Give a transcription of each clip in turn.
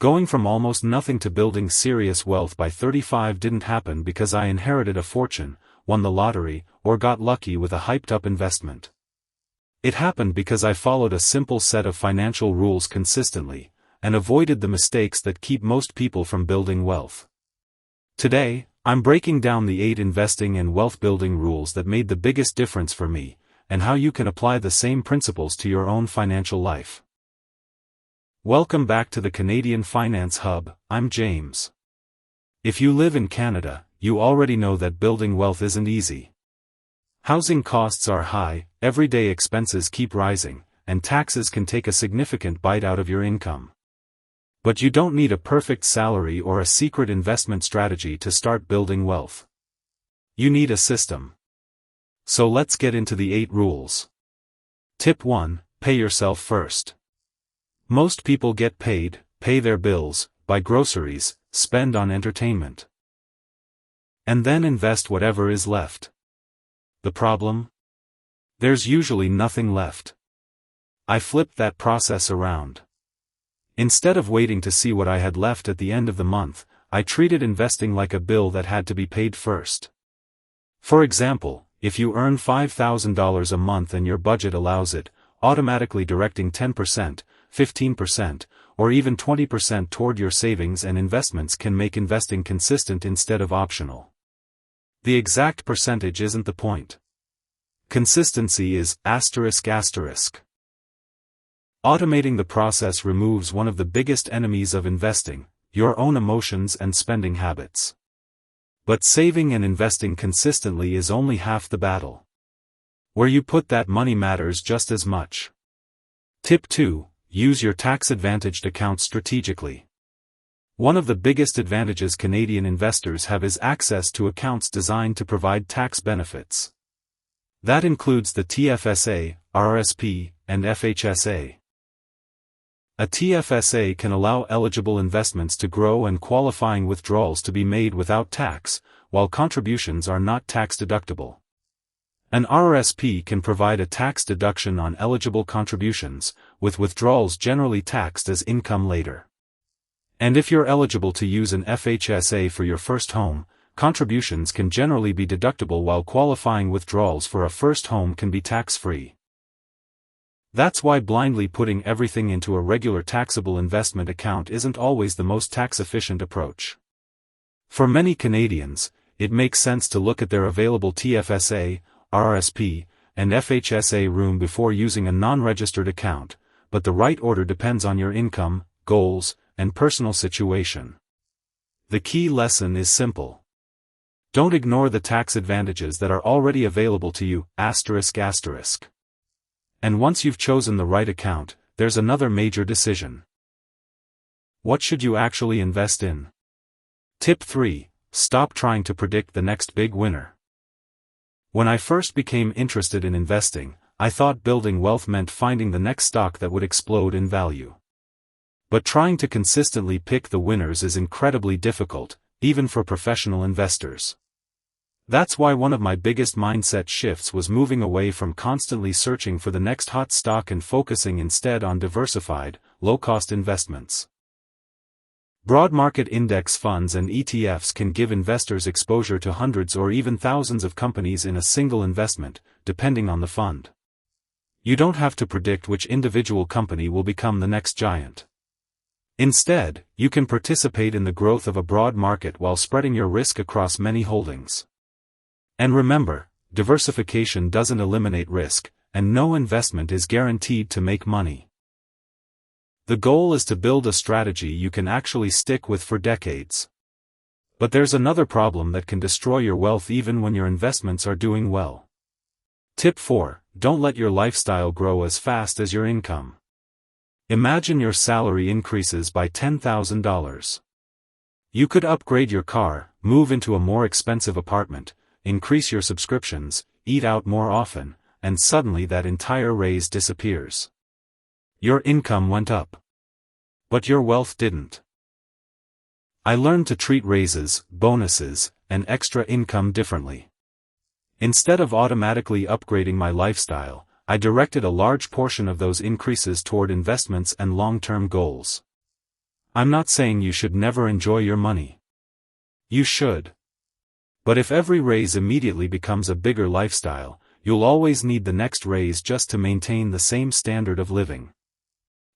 Going from almost nothing to building serious wealth by 35 didn't happen because I inherited a fortune, won the lottery, or got lucky with a hyped-up investment. It happened because I followed a simple set of financial rules consistently, and avoided the mistakes that keep most people from building wealth. Today, I'm breaking down the 8 investing and wealth-building rules that made the biggest difference for me, and how you can apply the same principles to your own financial life. Welcome back to the Canadian Finance Hub. I'm James. If you live in Canada, you already know that building wealth isn't easy. Housing costs are high, everyday expenses keep rising, and taxes can take a significant bite out of your income. But you don't need a perfect salary or a secret investment strategy to start building wealth. You need a system. So let's get into the 8 rules. Tip 1: Pay yourself first. Most people get paid, pay their bills, buy groceries, spend on entertainment, and then invest whatever is left. The problem? There's usually nothing left. I flipped that process around. Instead of waiting to see what I had left at the end of the month, I treated investing like a bill that had to be paid first. For example, if you earn $5,000 a month and your budget allows it, automatically directing 10%, 15%, or even 20% toward your savings and investments can make investing consistent instead of optional. The exact percentage isn't the point. Consistency is ****. Automating the process removes one of the biggest enemies of investing, your own emotions and spending habits. But saving and investing consistently is only half the battle. Where you put that money matters just as much. Tip 2: Use your tax-advantaged accounts strategically. One of the biggest advantages Canadian investors have is access to accounts designed to provide tax benefits. That includes the TFSA, RRSP, and FHSA. A TFSA can allow eligible investments to grow and qualifying withdrawals to be made without tax, while contributions are not tax-deductible. An RRSP can provide a tax deduction on eligible contributions, with withdrawals generally taxed as income later. And if you're eligible to use an FHSA for your first home, contributions can generally be deductible while qualifying withdrawals for a first home can be tax-free. That's why blindly putting everything into a regular taxable investment account isn't always the most tax-efficient approach. For many Canadians, it makes sense to look at their available TFSA, RRSP, and FHSA room before using a non-registered account, but the right order depends on your income, goals, and personal situation. The key lesson is simple. Don't ignore the tax advantages that are already available to you, ****. And once you've chosen the right account, there's another major decision. What should you actually invest in? Tip 3: Stop trying to predict the next big winner. When I first became interested in investing, I thought building wealth meant finding the next stock that would explode in value. But trying to consistently pick the winners is incredibly difficult, even for professional investors. That's why one of my biggest mindset shifts was moving away from constantly searching for the next hot stock and focusing instead on diversified, low-cost investments. Broad market index funds and ETFs can give investors exposure to hundreds or even thousands of companies in a single investment, depending on the fund. You don't have to predict which individual company will become the next giant. Instead, you can participate in the growth of a broad market while spreading your risk across many holdings. And remember, diversification doesn't eliminate risk, and no investment is guaranteed to make money. The goal is to build a strategy you can actually stick with for decades. But there's another problem that can destroy your wealth even when your investments are doing well. Tip 4: Don't let your lifestyle grow as fast as your income. Imagine your salary increases by $10,000. You could upgrade your car, move into a more expensive apartment, increase your subscriptions, eat out more often, and suddenly that entire raise disappears. Your income went up. But your wealth didn't. I learned to treat raises, bonuses, and extra income differently. Instead of automatically upgrading my lifestyle, I directed a large portion of those increases toward investments and long-term goals. I'm not saying you should never enjoy your money. You should. But if every raise immediately becomes a bigger lifestyle, you'll always need the next raise just to maintain the same standard of living.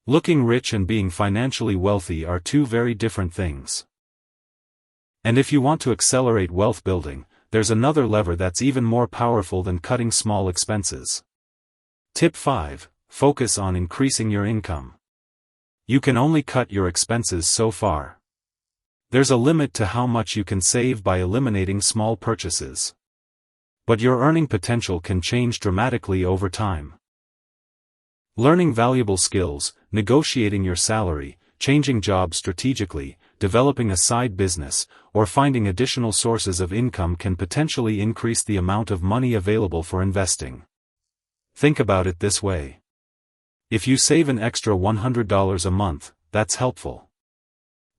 Looking rich and being financially wealthy are two very different things. And if you want to accelerate wealth building, there's another lever that's even more powerful than cutting small expenses. Tip 5. Focus on increasing your income. You can only cut your expenses so far. There's a limit to how much you can save by eliminating small purchases. But your earning potential can change dramatically over time. Learning valuable skills, negotiating your salary, changing jobs strategically, developing a side business, or finding additional sources of income can potentially increase the amount of money available for investing. Think about it this way. If you save an extra $100 a month, that's helpful.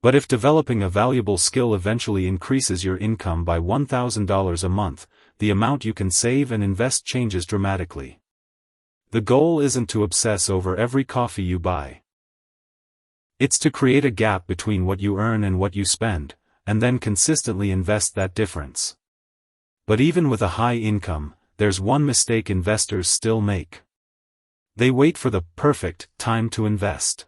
But if developing a valuable skill eventually increases your income by $1,000 a month, the amount you can save and invest changes dramatically. The goal isn't to obsess over every coffee you buy. It's to create a gap between what you earn and what you spend, and then consistently invest that difference. But even with a high income, there's one mistake investors still make. They wait for the perfect time to invest.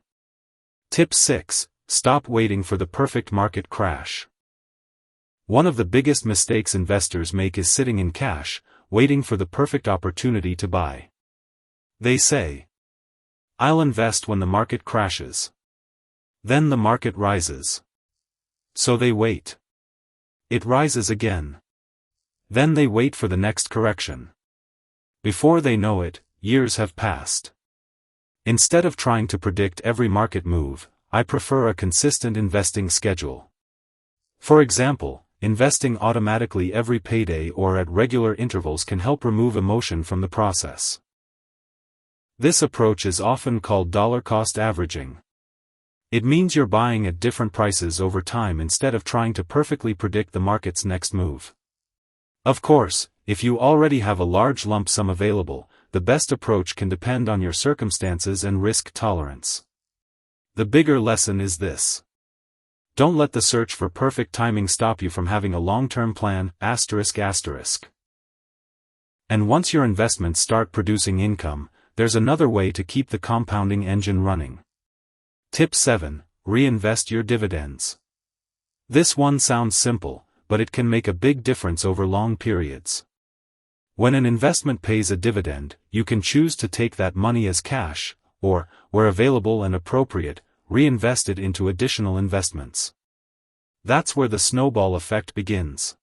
Tip 6. Stop waiting for the perfect market crash. One of the biggest mistakes investors make is sitting in cash, waiting for the perfect opportunity to buy. They say, "I'll invest when the market crashes." Then the market rises. So they wait. It rises again. Then they wait for the next correction. Before they know it, years have passed. Instead of trying to predict every market move, I prefer a consistent investing schedule. For example, investing automatically every payday or at regular intervals can help remove emotion from the process. This approach is often called dollar-cost averaging. It means you're buying at different prices over time instead of trying to perfectly predict the market's next move. Of course, if you already have a large lump sum available, the best approach can depend on your circumstances and risk tolerance. The bigger lesson is this. Don't let the search for perfect timing stop you from having a long-term plan, ***. And once your investments start producing income, there's another way to keep the compounding engine running. Tip 7. Reinvest your dividends. This one sounds simple, but it can make a big difference over long periods. When an investment pays a dividend, you can choose to take that money as cash, or, where available and appropriate, reinvest it into additional investments. That's where the snowball effect begins.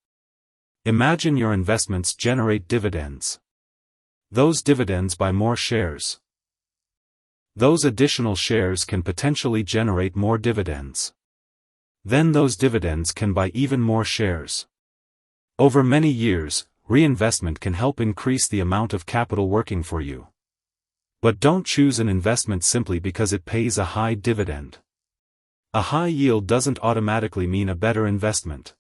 Imagine your investments generate dividends. Those dividends buy more shares. Those additional shares can potentially generate more dividends. Then those dividends can buy even more shares. Over many years, reinvestment can help increase the amount of capital working for you. But don't choose an investment simply because it pays a high dividend. A high yield doesn't automatically mean a better investment.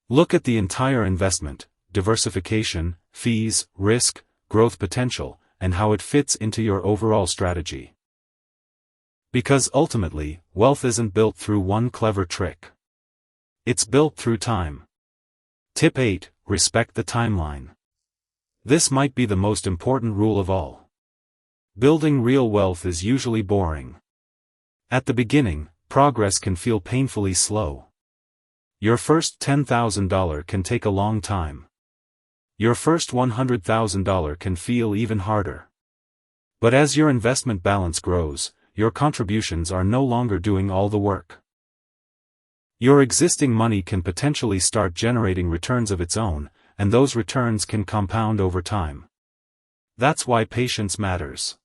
Look at the entire investment, diversification, fees, risk, growth potential, and how it fits into your overall strategy. Because ultimately, wealth isn't built through one clever trick. It's built through time. Tip 8. Respect the timeline. This might be the most important rule of all. Building real wealth is usually boring. At the beginning, progress can feel painfully slow. Your first $10,000 can take a long time. Your first $100,000 can feel even harder. But as your investment balance grows, your contributions are no longer doing all the work. Your existing money can potentially start generating returns of its own, and those returns can compound over time. That's why patience matters.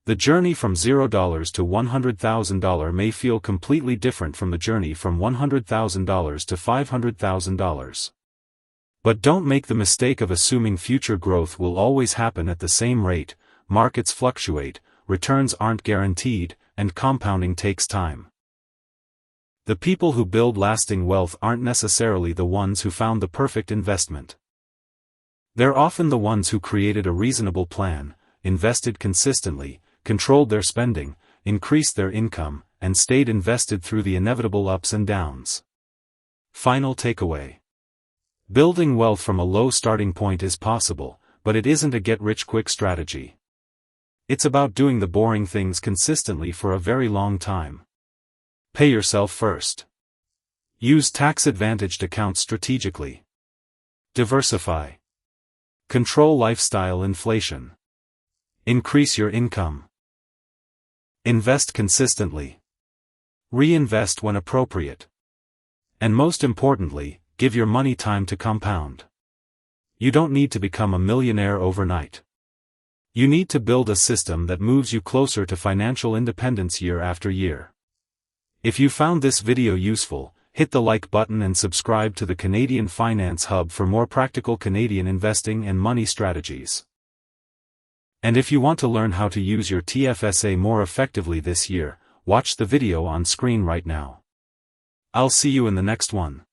The journey from $0 to $100,000 may feel completely different from the journey from $100,000 to $500,000. But don't make the mistake of assuming future growth will always happen at the same rate. Markets fluctuate, returns aren't guaranteed, and compounding takes time. The people who build lasting wealth aren't necessarily the ones who found the perfect investment. They're often the ones who created a reasonable plan, invested consistently, controlled their spending, increased their income, and stayed invested through the inevitable ups and downs. Final takeaway. Building wealth from a low starting point is possible, but it isn't a get-rich-quick strategy. It's about doing the boring things consistently for a very long time. Pay yourself first. Use tax-advantaged accounts strategically. Diversify. Control lifestyle inflation. Increase your income. Invest consistently. Reinvest when appropriate. And most importantly, give your money time to compound. You don't need to become a millionaire overnight. You need to build a system that moves you closer to financial independence year after year. If you found this video useful, hit the like button and subscribe to the Canadian Finance Hub for more practical Canadian investing and money strategies. And if you want to learn how to use your TFSA more effectively this year, watch the video on screen right now. I'll see you in the next one.